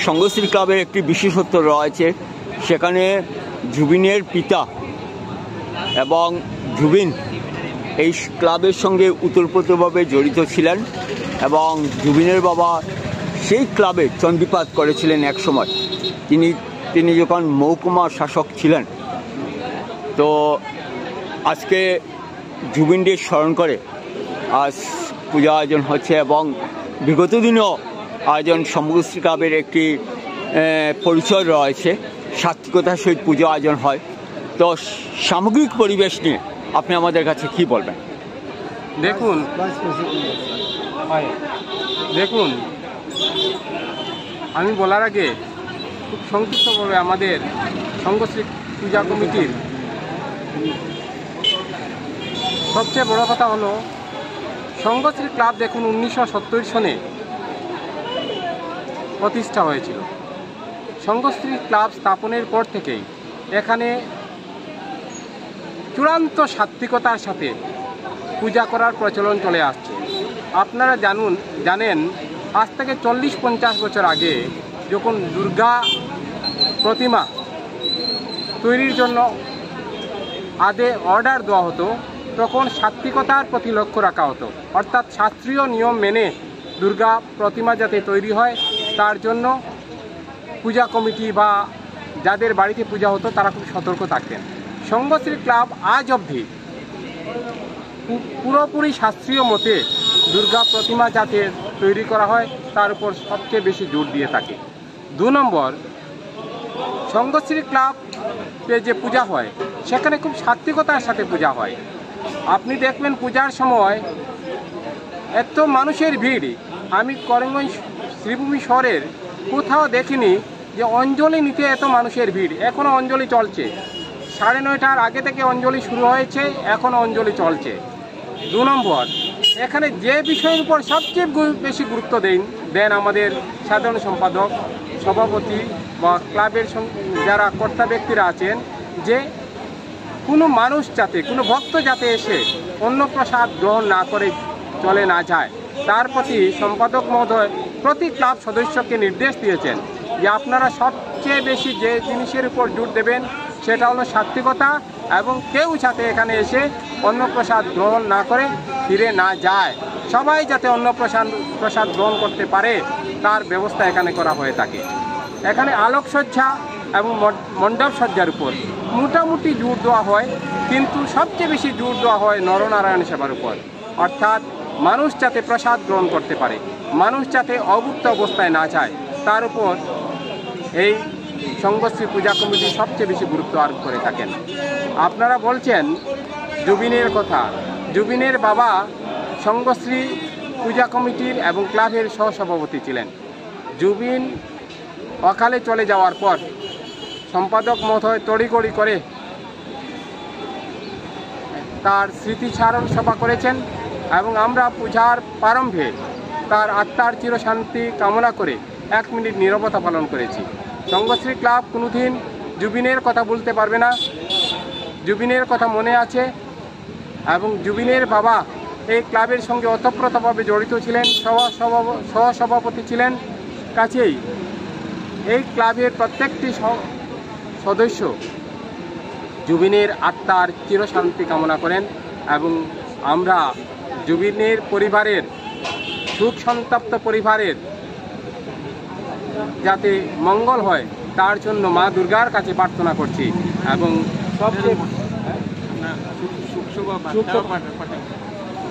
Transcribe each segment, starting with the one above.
সঙ্গশ্রী ক্লাবের একটি বিশেষত্ব রয়েছে, সেখানে জুবিনের পিতা এবং জুবিন এই ক্লাবের সঙ্গে ওতপ্রোতভাবে জড়িত ছিলেন এবং জুবিনের বাবা সেই ক্লাবে চণ্ডীপাঠ করেছিলেন এক সময়। তিনি যখন মহকুমা শাসক ছিলেন। তো আজকে জুবিনদের স্মরণ করে আজ পূজা আয়োজন হচ্ছে এবং বিগত দিনেও আয়োজন সঙ্গশ্রী ক্লাবের একটি পরিচয় রয়েছে, সাত্বিকতার সহিত পুজো আয়োজন হয়। তো সামগ্রিক পরিবেশ নিয়ে আপনি আমাদের কাছে কি বলবেন? দেখুন আমি বলার আগে খুব সংক্ষিপ্তভাবে আমাদের সঙ্গশ্রী পূজা কমিটির সবচেয়ে বড় কথা হলো, সঙ্গশ্রী ক্লাব দেখুন 1970 সনে প্রতিষ্ঠা হয়েছিল। সঙ্গশ্রী ক্লাব স্থাপনের পর থেকেই এখানে চূড়ান্ত সাত্বিকতার সাথে পূজা করার প্রচলন চলে আসছে। আপনারা জানেন আজ থেকে 40-50 বছর আগে যখন দুর্গা প্রতিমা তৈরির জন্য অর্ডার দেওয়া হতো, তখন সাত্বিকতার প্রতি লক্ষ্য রাখা হতো, অর্থাৎ শাস্ত্রীয় নিয়ম মেনে দুর্গা প্রতিমা যাতে তৈরি হয় তার জন্য পূজা কমিটি বা যাদের বাড়িতে পূজা হতো তারা খুব সতর্ক থাকতেন। সঙ্গশ্রী ক্লাব আজ অবধি পুরোপুরি শাস্ত্রীয় মতে দুর্গা প্রতিমা যাতে তৈরি করা হয় তার উপর সবচেয়ে বেশি জোর দিয়ে থাকে। 2 নম্বর, সঙ্গশ্রী ক্লাবে যে পূজা হয় সেখানে খুব সাত্বিকতার সাথে পূজা হয়। আপনি দেখবেন পূজার সময় এত মানুষের ভিড় আমি করিমগঞ্জ শ্রীভূমি শহরের কোথাও দেখিনি যে অঞ্জলি নিতে এত মানুষের ভিড়। এখনও অঞ্জলি চলছে, 9:30টার আগে থেকে অঞ্জলি শুরু হয়েছে, এখনও অঞ্জলি চলছে। 2 নম্বর, এখানে যে বিষয়ের উপর সবচেয়ে বেশি গুরুত্ব দেন আমাদের সাধারণ সম্পাদক, সভাপতি বা ক্লাবের যারা কর্তা ব্যক্তিরা আছেন, যে কোনো মানুষ যাতে, কোনো ভক্ত যাতে এসে অন্নপ্রসাদ গ্রহণ না করে চলে না যায়, তার প্রতি সম্পাদক মহোদয় প্রতি ক্লাব সদস্যকে নির্দেশ দিয়েছেন যে আপনারা সবচেয়ে বেশি যে জিনিসের উপর জোর দেবেন সেটা হলো সাত্বিকতা, এবং কেউ যাতে এখানে এসে অন্নপ্রসাদ গ্রহণ না করে ফিরে না যায়, সবাই যাতে প্রসাদ গ্রহণ করতে পারে তার ব্যবস্থা এখানে করা হয়ে থাকে। এখানে আলোকসজ্জা এবং মণ্ডপ সজ্জার উপর মোটামুটি জোর দেওয়া হয়, কিন্তু সবচেয়ে বেশি জোর দেওয়া হয় নরনারায়ণ সেবার উপর, অর্থাৎ মানুষ যাতে প্রসাদ গ্রহণ করতে পারে, মানুষ যাতে অভুক্ত অবস্থায় না যায়, তার উপর এই সঙ্গশ্রী পূজা কমিটি সবচেয়ে বেশি গুরুত্ব আরোপ করে থাকেন। আপনারা বলছেন জুবিনের কথা, জুবিনের বাবা সঙ্গশ্রী পূজা কমিটির এবং ক্লাবের সহসভাপতি ছিলেন। জুবিন অকালে চলে যাওয়ার পর সম্পাদক মহোদয় তড়িঘড়ি করে তার স্মৃতিচারণ সভা করেছেন এবং আমরা পূজার প্রারম্ভে তার আত্মার চিরশান্তি কামনা করে 1 মিনিট নীরবতা পালন করেছি। সঙ্গশ্রী ক্লাব কোনোদিন জুবিনের কথা বলতে পারবে না, জুবিনের কথা মনে আছে এবং জুবিনের বাবা এই ক্লাবের সঙ্গে ওতপ্রোতভাবে জড়িত ছিলেন, সহসভাপতি ছিলেন। কাছেই এই ক্লাবের প্রত্যেকটি সদস্য জুবিনের আত্মার চিরশান্তি কামনা করেন এবং আমরা জুবিনের পরিবারের, সুখ সন্তপ্ত পরিবারের যাতে মঙ্গল হয় তার জন্য মা দুর্গার কাছে প্রার্থনা করছি। এবং সবচেয়ে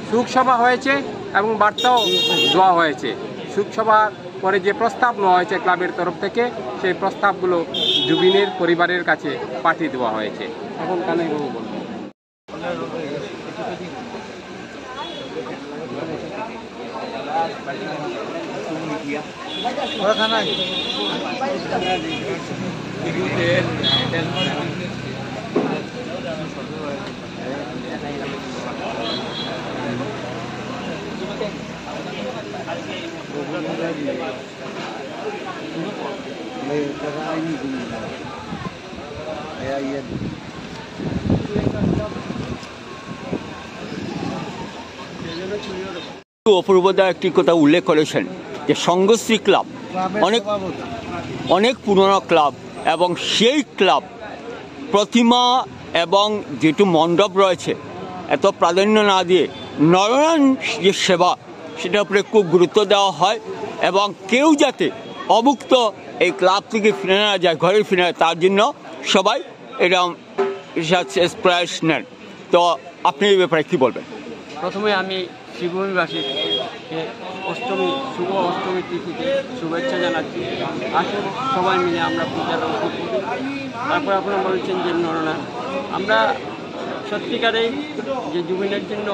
শোকসভা হয়েছে এবং বার্তাও দেওয়া হয়েছে। শোকসভার পরে যে প্রস্তাব নেওয়া হয়েছে ক্লাবের তরফ থেকে, সেই প্রস্তাবগুলো জুবিনের পরিবারের কাছে পাঠিয়ে দেওয়া হয়েছে। এখন কানে বাবু বলুন। অপূর্বদা একটি কথা উল্লেখ করেছেন যে সঙ্গশ্রী ক্লাব অনেক পুরনো ক্লাব, এবং সেই ক্লাব প্রতিমা এবং যেটু মণ্ডপ রয়েছে এত প্রাধান্য না দিয়ে নরনারায়ণ যে সেবা সেটার উপরে খুব গুরুত্ব দেওয়া হয়, এবং কেউ যাতে অভুক্ত এই ক্লাব থেকে ফিরে না যায়, ঘরে ফিরে তার জন্য সবাই এরকম প্রয়াস নেন। তো আপনি এই ব্যাপারে কী বলবেন? প্রথমে আমি শ্রীভূমিবাসীকে অষ্টমী শুভ অষ্টমী তিথিতে শুভেচ্ছা জানাচ্ছি। আসুন সবাই মিলে আমরা পূজার উপভোগ করি। তারপর আপনারা বলছেন যে নরনারায়ণ, আমরা সত্যিকারেই যে জুবিনের জন্য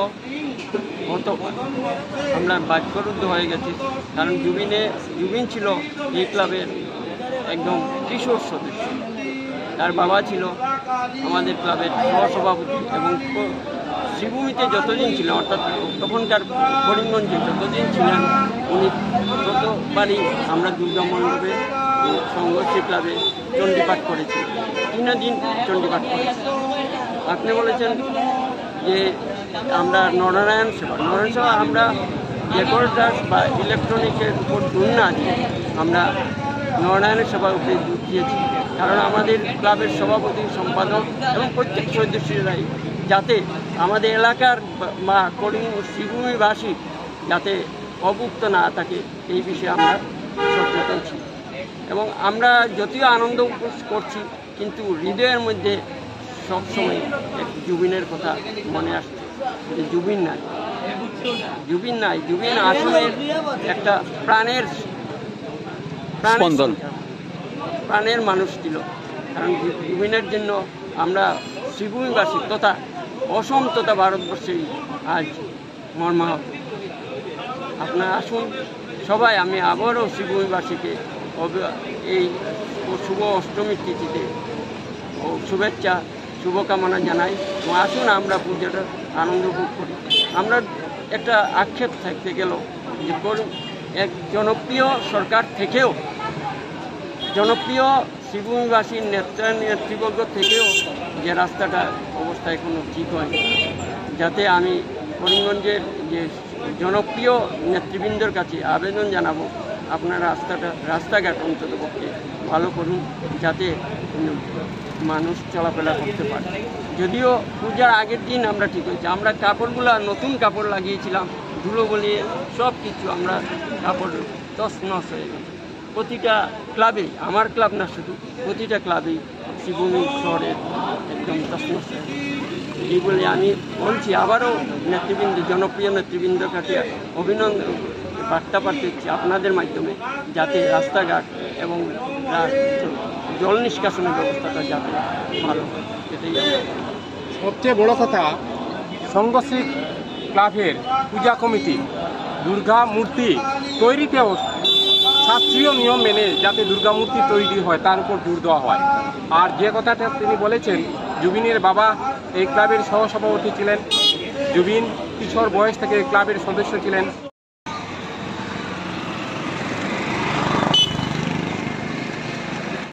আমরা বাক্যরুদ্ধ হয়ে গেছি, কারণ জুবিন ছিল এই ক্লাবের একদম কিশোর সদস্য। তার বাবা ছিল আমাদের ক্লাবের সহসভাপতি, এবং শ্রীভূমিতে যতদিন ছিলেন, অর্থাৎ তখনকার করিমগঞ্জে যতদিন ছিলেন উনি ততবারই আমরা দুর্গা মণ্ডপে সঙ্গশ্রী ক্লাবে চণ্ডীপাঠ করেছি, 3 দিন চণ্ডীপাঠ করেছি। আপনি বলেছেন যে আমরা নরনারায়ণ সেবা আমরা রেকর্ডার্স বা ইলেকট্রনিক্সের উপর জোর না দিয়ে আমরা নরনারায়ণের সেবার উপরে জোর দিয়েছি, কারণ আমাদের ক্লাবের সভাপতি, সম্পাদক এবং প্রত্যেক সদস্যরাই যাতে আমাদের এলাকার বা শ্রীভূমিবাসী যাতে অভুক্ত না থাকে এই বিষয়ে আমরা সচেতন ছি। এবং আমরা যদিও আনন্দ করছি, কিন্তু হৃদয়ের মধ্যে সবসময় এক জুবিনের কথা মনে আসছে যে জুবিন নাই। জুবিন আসলে একটা প্রাণের মানুষ ছিল, কারণ জুবিনের জন্য আমরা শ্রীভূমিবাসী তথা অসম তথা ভারতবর্ষেই আজ মর্মাহত। আপনারা আসুন সবাই, আমি আবারও শ্রীভূমিবাসীকে এই শুভ অষ্টমীর তিথিতে শুভেচ্ছা শুভকামনা জানাই। আসুন আমরা পূজাটা আনন্দ উপভোগ করি। আমরা একটা আক্ষেপ থাকতে গেল যে এক জনপ্রিয় সরকার থেকেও, জনপ্রিয় শ্রীভূমিবাসীর নেতৃবর্গ থেকেও যে রাস্তাটা অবস্থা এখনো ঠিক হয়, যাতে আমি করিমগঞ্জের যে জনপ্রিয় নেতৃবৃন্দের কাছে আবেদন জানাবো, আপনার রাস্তাঘাট অন্ততপক্ষে ভালো করুন, যাতে মানুষ চলাফেরা করতে পারে। যদিও পূজার আগের দিন আমরা ঠিক হয়েছে, আমরা কাপড়গুলো নতুন কাপড় লাগিয়েছিলাম, ধুলো বলিয়ে সব কিছু আমরা কাপড় তছনছ হয়ে গেছে। প্রতিটা ক্লাবেই, আমার ক্লাব না শুধু, প্রতিটা ক্লাবেই শ্রীভূমি শহরের একদম তছনছ হয়ে গেছে। এই বলে আমি বলছি, আবারও নেতৃবৃন্দ, জনপ্রিয় নেতৃবৃন্দের কাছে অভিনন্দন বার্তা পাঠাচ্ছি আপনাদের মাধ্যমে, যাতে রাস্তাঘাট এবং জল নিষ্কাশনের ব্যবস্থাটা যাতে ভালো হয়, এটাই সবচেয়ে বড় কথা। সঙ্গশ্রী ক্লাবের পূজা কমিটি দুর্গা মূর্তি তৈরিতেও শাস্ত্রীয় নিয়ম মেনে যাতে দুর্গা মূর্তি তৈরি হয় তার উপর জোর দেওয়া হয়। আর যে কথাটা তিনি বলেছেন, জুবিনের বাবা এই ক্লাবের সহসভাপতি ছিলেন, জুবিন কিশোর বয়স থেকে ক্লাবের সদস্য ছিলেন,